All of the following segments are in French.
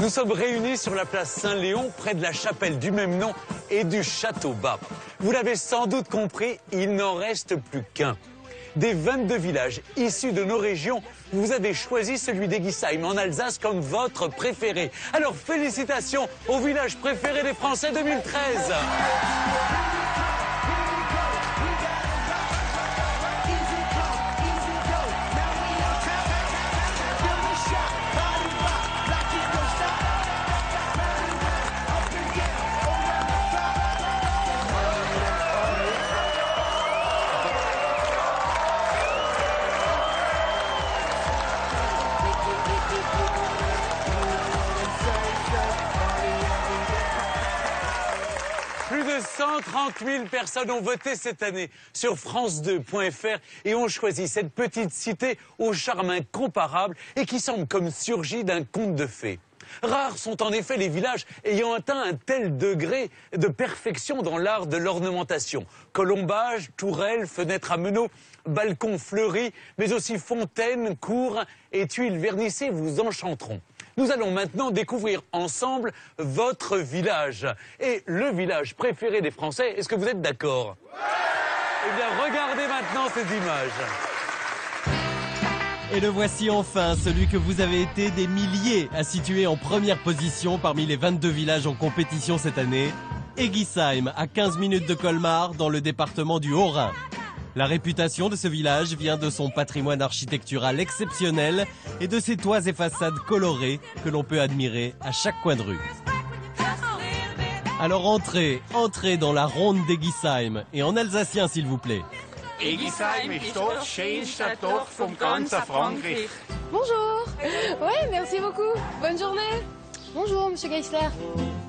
Nous sommes réunis sur la place Saint-Léon, près de la chapelle du même nom et du château bas. Vous l'avez sans doute compris, il n'en reste plus qu'un. Des 22 villages issus de nos régions, vous avez choisi celui d'Egisheim en Alsace comme votre préféré. Alors félicitations au village préféré des Français 2013. Plus de 130 000 personnes ont voté cette année sur France2.fr et ont choisi cette petite cité au charme incomparable et qui semble comme surgie d'un conte de fées. Rares sont en effet les villages ayant atteint un tel degré de perfection dans l'art de l'ornementation. Colombages, tourelles, fenêtres à meneaux, balcons fleuris, mais aussi fontaines, cours et tuiles vernissées vous enchanteront. Nous allons maintenant découvrir ensemble votre village et le village préféré des Français. Est-ce que vous êtes d'accord? Eh bien, regardez maintenant ces images. Et le voici enfin, celui que vous avez été des milliers à situer en première position parmi les 22 villages en compétition cette année. Egisheim, à 15 minutes de Colmar, dans le département du Haut-Rhin. La réputation de ce village vient de son patrimoine architectural exceptionnel et de ses toits et façades colorées que l'on peut admirer à chaque coin de rue. Alors entrez dans la ronde d'Egisheim et en alsacien s'il vous plaît. Egisheim ist das schönste Dorf vom ganzen Frankreich. Bonjour. Ouais, merci beaucoup. Bonne journée. Bonjour, monsieur Geisler.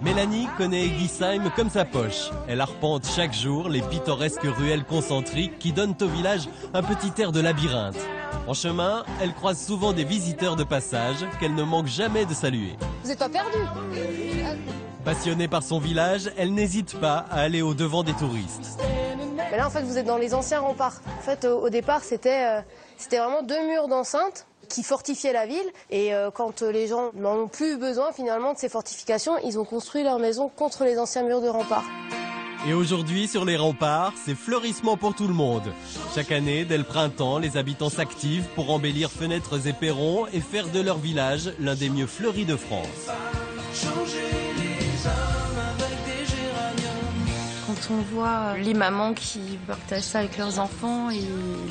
Mélanie connaît Egisheim comme sa poche. Elle arpente chaque jour les pittoresques ruelles concentriques qui donnent au village un petit air de labyrinthe. En chemin, elle croise souvent des visiteurs de passage qu'elle ne manque jamais de saluer. Vous n'êtes pas perdu? Passionnée par son village, elle n'hésite pas à aller au-devant des touristes. Mais là, en fait, vous êtes dans les anciens remparts. En fait, au départ, c'était vraiment 2 murs d'enceinte qui fortifiaient la ville. Et quand les gens n'en ont plus besoin, finalement, de ces fortifications, ils ont construit leur maison contre les anciens murs de remparts. Et aujourd'hui, sur les remparts, c'est fleurissement pour tout le monde. Chaque année, dès le printemps, les habitants s'activent pour embellir fenêtres et perrons et faire de leur village l'un des mieux fleuris de France. Quand on voit les mamans qui partagent ça avec leurs enfants et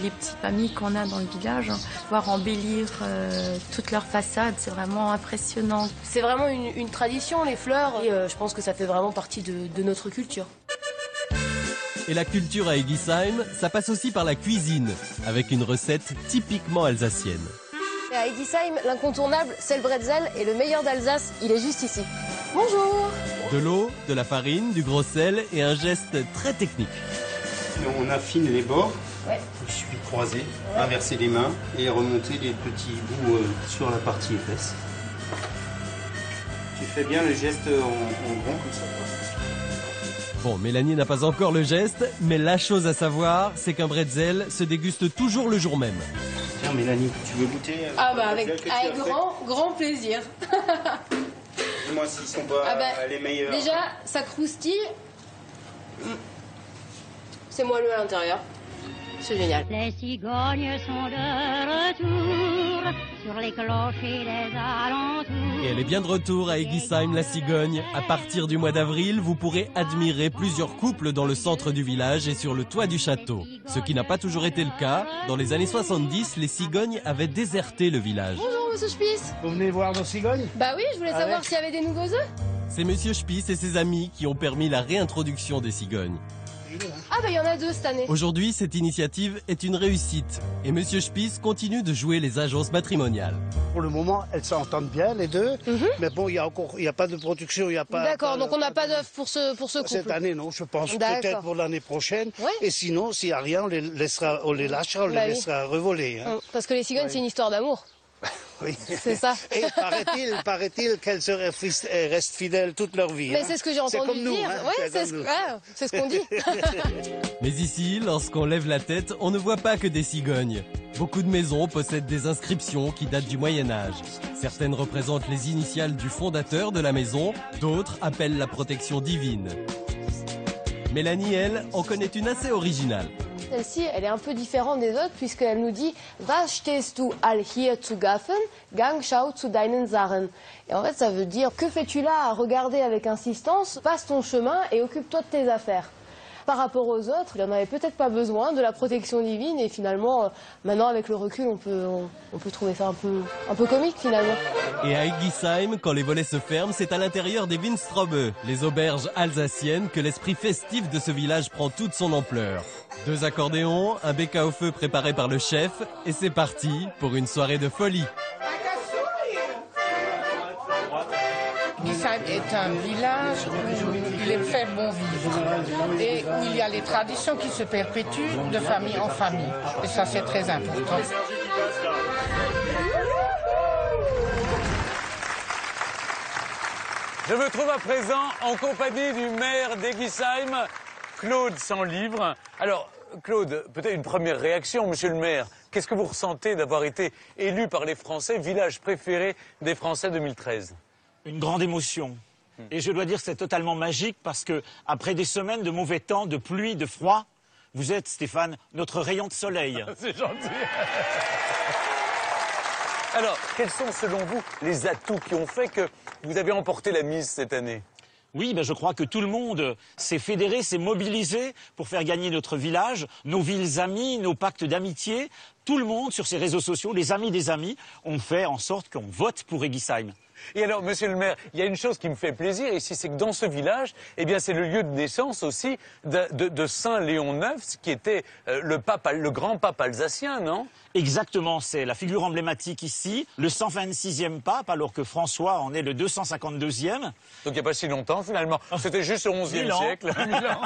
les petits familles qu'on a dans le village, voir embellir toute leur façade, c'est vraiment impressionnant. C'est vraiment une tradition, les fleurs. Et je pense que ça fait vraiment partie de notre culture. Et la culture à Egisheim, ça passe aussi par la cuisine, avec une recette typiquement alsacienne. Et à Egisheim, l'incontournable, c'est le bretzel. Et le meilleur d'Alsace, il est juste ici. Bonjour. De l'eau, de la farine, du gros sel et un geste très technique. On affine les bords, Ouais. il suffit de croiser, inverser les mains et remonter les petits bouts sur la partie épaisse. Tu fais bien le geste en rond comme ça. Bon, Mélanie n'a pas encore le geste, mais la chose à savoir, c'est qu'un bretzel se déguste toujours le jour même. Tiens Mélanie, tu veux goûter Ah bah avec que tu as fait grand plaisir. Dis-moi s'ils sont pas les meilleurs. Déjà, ça croustille. C'est moelleux à l'intérieur. C'est génial. Les cigognes sont de retour sur les clochers des alentours. Et elle est bien de retour à Egisheim, la cigogne. À partir du mois d'avril, vous pourrez admirer plusieurs couples dans le centre du village et sur le toit du château. Ce qui n'a pas toujours été le cas. Dans les années 70, les cigognes avaient déserté le village. Bonjour, monsieur Spies. Vous venez voir nos cigognes? Bah oui, je voulais savoir s'il y avait des nouveaux œufs. C'est monsieur Spies et ses amis qui ont permis la réintroduction des cigognes. Ah bah il y en a 2 cette année. Aujourd'hui, cette initiative est une réussite. Et monsieur Spies continue de jouer les agences matrimoniales. Pour le moment, elles s'entendent bien, les deux. Mais bon, il n'y a pas de production, il n'y a pas... D'accord, donc on n'a pas d'œufs pour ce couple. Cette année, non, je pense. D'accord. Peut-être pour l'année prochaine. Ouais. Et sinon, s'il n'y a rien, on les lâchera, on les laissera revoler. Hein. Parce que les cigognes, c'est une histoire d'amour. Oui. C'est ça. Et paraît-il qu'elles restent fidèles toute leur vie. Mais hein. c'est ce que j'ai entendu comme nous, dire. hein, Ouais, c'est comme nous. c'est ce qu'on dit. Mais ici, lorsqu'on lève la tête, on ne voit pas que des cigognes. Beaucoup de maisons possèdent des inscriptions qui datent du Moyen-Âge. Certaines représentent les initiales du fondateur de la maison, d'autres appellent la protection divine. Mélanie, elle, en connaît une assez originale. Celle-ci, elle est un peu différente des autres puisqu'elle nous dit « Was stehst du all hier zu gaffen? Gang schau zu deinen Sachen ». Et en fait, ça veut dire « Que fais-tu là à regarder avec insistance? Passe ton chemin et occupe-toi de tes affaires ». Par rapport aux autres, il n'en avait peut-être pas besoin de la protection divine et finalement, maintenant avec le recul, on peut trouver ça un peu comique finalement. Et à Eggisheim, quand les volets se ferment, c'est à l'intérieur des Winstraube, les auberges alsaciennes, que l'esprit festif de ce village prend toute son ampleur. 2 accordéons, un béca au feu préparé par le chef, et c'est parti pour une soirée de folie. Eggisheim est un village où il est fait bon vivre et où il y a les traditions qui se perpétuent de famille en famille. Et ça, c'est très important. Je me trouve à présent en compagnie du maire d'Eggisheim, Claude Sanlivre. Alors, Claude, peut-être une première réaction, monsieur le maire. Qu'est-ce que vous ressentez d'avoir été élu par les Français, village préféré des Français 2013 ? Une grande émotion. Et je dois dire que c'est totalement magique parce que après des semaines de mauvais temps, de pluie, de froid, vous êtes, Stéphane, notre rayon de soleil. C'est gentil. Alors, quels sont selon vous les atouts qui ont fait que vous avez emporté la mise cette année ? Oui, je crois que tout le monde s'est fédéré, s'est mobilisé pour faire gagner notre village, nos villes amies, nos pactes d'amitié. Tout le monde, sur ses réseaux sociaux, les amis des amis, ont fait en sorte qu'on vote pour Eggisheim. Et alors, monsieur le maire, il y a une chose qui me fait plaisir ici, c'est que dans ce village, eh bien, c'est le lieu de naissance aussi de Saint Léon IX, qui était le grand pape alsacien, non ? Exactement, c'est la figure emblématique ici, le 126e pape, alors que François en est le 252e. Donc il n'y a pas si longtemps finalement, c'était juste au XIe siècle. 1000 ans.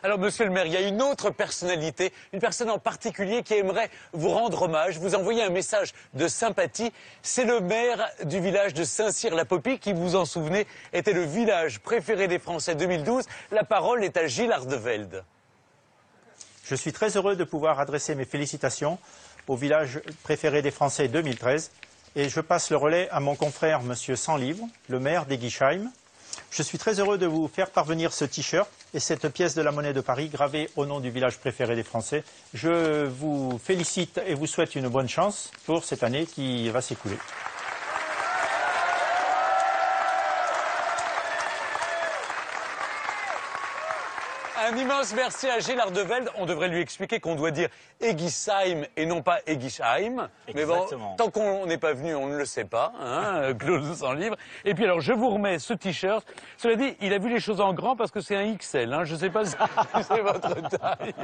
Alors monsieur le maire, il y a une autre personnalité, une personne en particulier qui aimerait vous rendre hommage, vous envoyer un message de sympathie. C'est le maire du village de Saint-Cyr-la-Popie qui, vous en souvenez, était le village préféré des Français 2012. La parole est à Gilles Ardevelde. Je suis très heureux de pouvoir adresser mes félicitations au village préféré des Français 2013 et je passe le relais à mon confrère Monsieur Sanlivre, le maire d'Eggisheim. Je suis très heureux de vous faire parvenir ce t-shirt et cette pièce de la monnaie de Paris gravée au nom du village préféré des Français. Je vous félicite et vous souhaite une bonne chance pour cette année qui va s'écouler. Un immense merci à Gilles Ardevelde. On devrait lui expliquer qu'on doit dire Eggisheim et non pas Eggisheim. Mais bon, tant qu'on n'est pas venu, on ne le sait pas, hein, Claude Sanlivre. Et puis alors, je vous remets ce t-shirt. Cela dit, il a vu les choses en grand parce que c'est un XL. Hein. Je ne sais pas si c'est votre taille.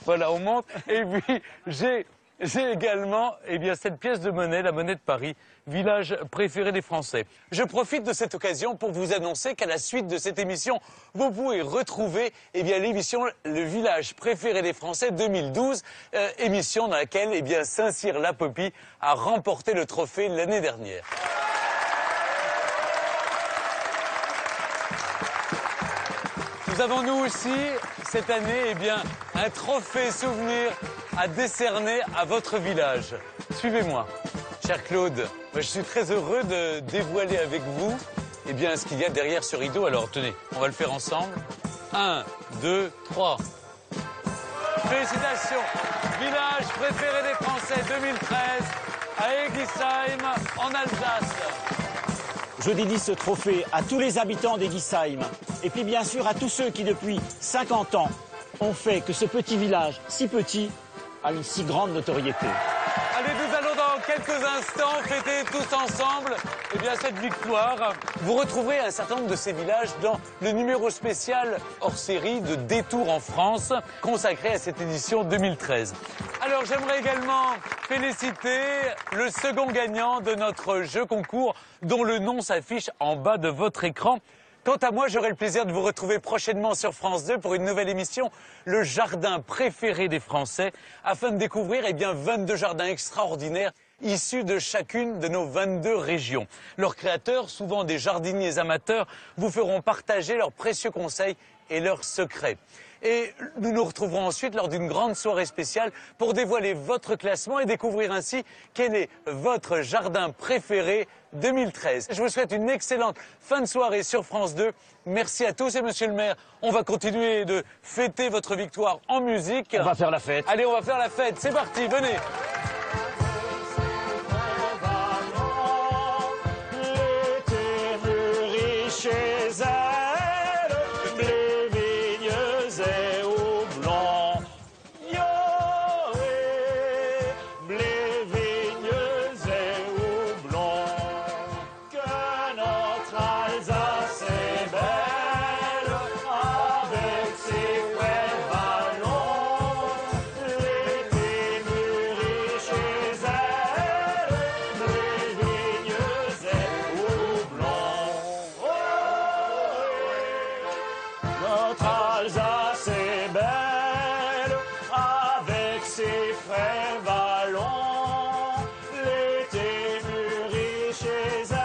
Voilà, on monte. Et puis, j'ai également cette pièce de monnaie, la monnaie de Paris, village préféré des Français. Je profite de cette occasion pour vous annoncer qu'à la suite de cette émission, vous pouvez retrouver l'émission Le village préféré des Français 2012, émission dans laquelle Saint-Cyr-la-Popie a remporté le trophée l'année dernière. Nous avons nous aussi, cette année, un trophée souvenir à décerner à votre village. Suivez-moi. Cher Claude, je suis très heureux de dévoiler avec vous ce qu'il y a derrière ce rideau. Alors tenez, on va le faire ensemble. 1, 2, 3. Félicitations. Village préféré des Français 2013 à Eggisheim en Alsace. Je dédie ce trophée à tous les habitants d'Eggisheim et puis bien sûr à tous ceux qui depuis 50 ans ont fait que ce petit village, si petit, a une si grande notoriété. Allez, nous allons dans quelques instants fêter tous ensemble cette victoire. Vous retrouverez un certain nombre de ces villages dans le numéro spécial hors série de Détour en France consacré à cette édition 2013. Alors j'aimerais également féliciter le second gagnant de notre jeu concours dont le nom s'affiche en bas de votre écran. Quant à moi, j'aurai le plaisir de vous retrouver prochainement sur France 2 pour une nouvelle émission, le jardin préféré des Français, afin de découvrir 22 jardins extraordinaires issus de chacune de nos 22 régions. Leurs créateurs, souvent des jardiniers amateurs, vous feront partager leurs précieux conseils et leurs secrets. Et nous nous retrouverons ensuite lors d'une grande soirée spéciale pour dévoiler votre classement et découvrir ainsi quel est votre jardin préféré 2013. Je vous souhaite une excellente fin de soirée sur France 2. Merci à tous et monsieur le maire, on va continuer de fêter votre victoire en musique. On va faire la fête. Allez, on va faire la fête, c'est parti, venez. Notre Alsace est belle, avec ses frais vallons. L'été mûrit chez elle.